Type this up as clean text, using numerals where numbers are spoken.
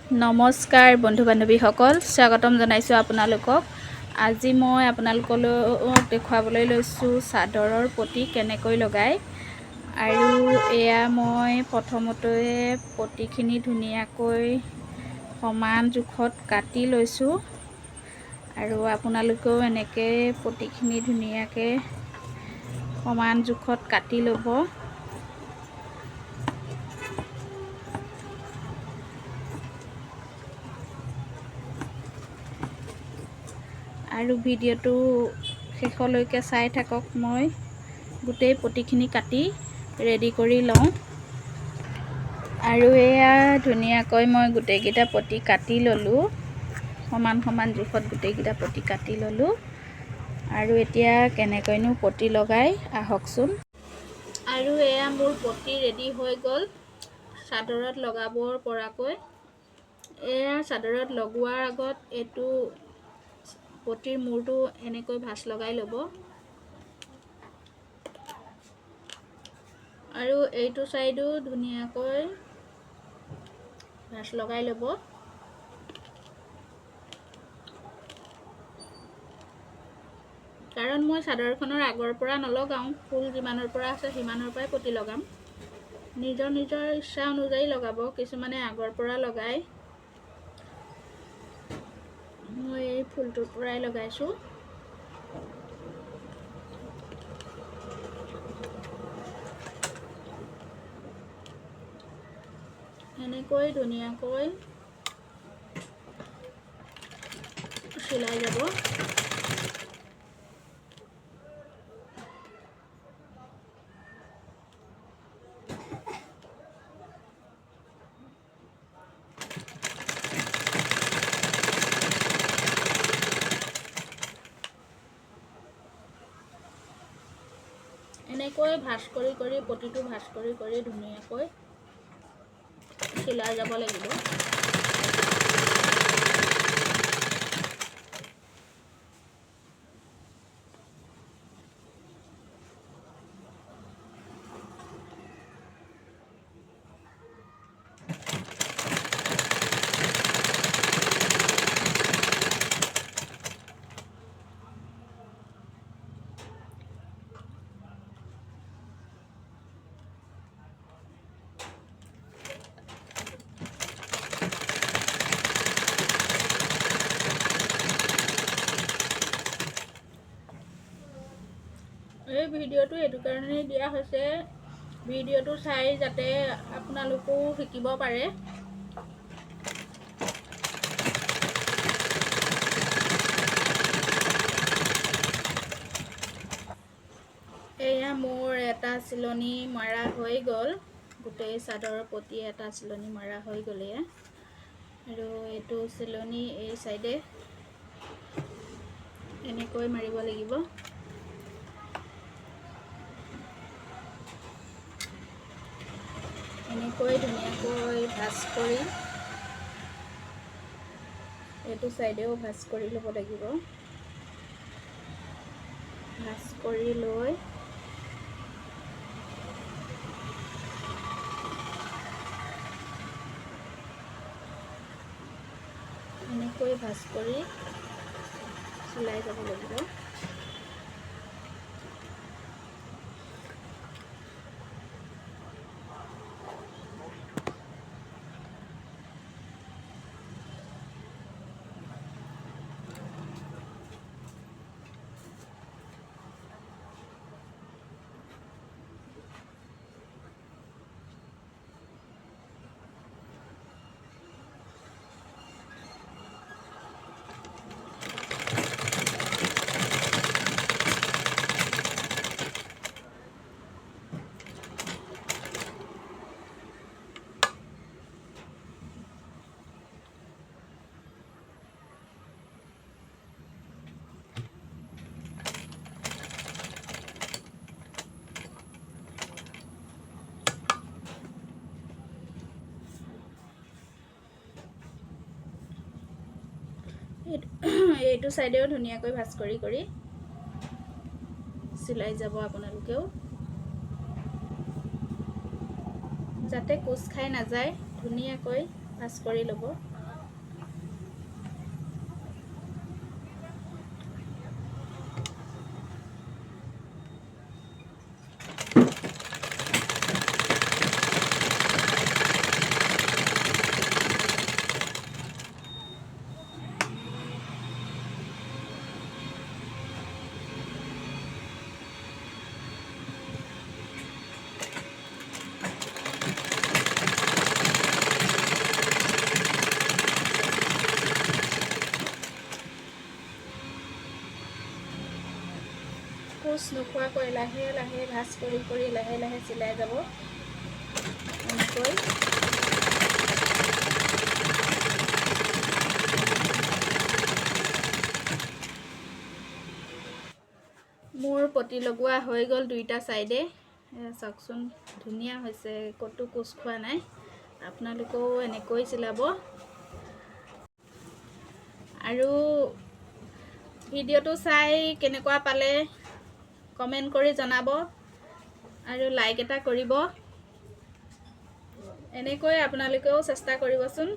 নমস্কাৰ বন্ধু বান্ধৱীসকল, স্বাগতম জনাইছোঁ আপোনালোকক। আজি মই আপোনালোকলৈ দেখুৱাবলৈ লৈছোঁ চাদৰৰ পটি কেনেকৈ লগায়। আৰু এয়া মই প্ৰথমতে পটিখিনি ধুনীয়াকৈ সমান জোখত কাটি লৈছোঁ। আৰু আপোনালোকেও এনেকৈ পটিখিনি ধুনীয়াকৈ সমান জোখত কাটি ল'ব। আৰু ভিডিঅ'টো শেষলৈকে চাই থাকক। মই গোটেই পটিখিনি কাটি ৰেডি কৰি লওঁ। আৰু এয়া ধুনীয়াকৈ মই গোটেইকেইটা পটি কাটি ল'লোঁ। সমান সমান জোখত গোটেইকেইটা পটি কাটি ল'লোঁ। আৰু এতিয়া কেনেকৈনো পটি লগাই আহকচোন। আৰু এয়া মোৰ পটি ৰেডি হৈ গ'ল চাদৰত লগাবৰ পৰাকৈ। এয়া চাদৰত লগোৱাৰ আগত এইটো পটিৰ মূৰটো এনেকৈ ভাঁজ লগাই ল'ব। আৰু এইটো চাইডো ধুনীয়াকৈ ভাঁজ লগাই ল'ব। কাৰণ মই চাদৰখনৰ আগৰ পৰা নলগাওঁ, ফুল যিমানৰ পৰা আছে সিমানৰ পৰাই পটি লগাম। নিজৰ নিজৰ ইচ্ছা অনুযায়ী লগাব। কিছুমানে আগৰ পৰা লগায়, মই এই ফুলটোৰ পৰাই লগাইছোঁ। এনেকৈ ধুনীয়াকৈ চিলাই যাব। এনেকৈ ভাঁজ কৰি কৰি পটিটো ভাঁজ কৰি কৰি ধুনীয়াকৈ চিলাই যাব লাগিব। এই ভিডিঅ'টো এইটো কাৰণেই দিয়া হৈছে, ভিডিঅ'টো চাই যাতে আপোনালোকেও শিকিব পাৰে। এয়া মোৰ এটা চিলনি মৰা হৈ গ'ল। গোটেই চাদৰৰ পটি এটা চিলনি মৰা হৈ গ'ল এয়া। আৰু এইটো চিলনি এই চাইডে এনেকৈ মাৰিব লাগিব। এনেকৈ ধুনীয়াকৈ ভাঁজ কৰি এইটো চাইডেও ভাঁজ কৰি ল'ব লাগিব। ভাঁজ কৰি লৈ এনেকৈ ভাঁজ কৰি চিলাই যাব লাগিব। এইটো চাইডেও ধুনীয়াকৈ ভাঁজ কৰি কৰি চিলাই যাব আপোনালোকেও, যাতে কোচ খাই নাযায়। ধুনীয়াকৈ ভাঁজ কৰি ল'ব। নোখোৱাকৈ লাহে লাহে ভাঁজ কৰি কৰি লাহে লাহে চিলাই যাব এনেকৈ। মোৰ পতি লগোৱা হৈ গ'ল দুইটা চাইডে। চাওকচোন ধুনীয়া হৈছে, ক'তো কোচ খোৱা নাই। আপোনালোকেও এনেকৈ চিলাব। আৰু ভিডিঅ'টো চাই কেনেকুৱা পালে কমেণ্ট কৰি জনাব আৰু লাইক এটা কৰিব। এনেকৈ আপোনালোকেও চেষ্টা কৰিবচোন।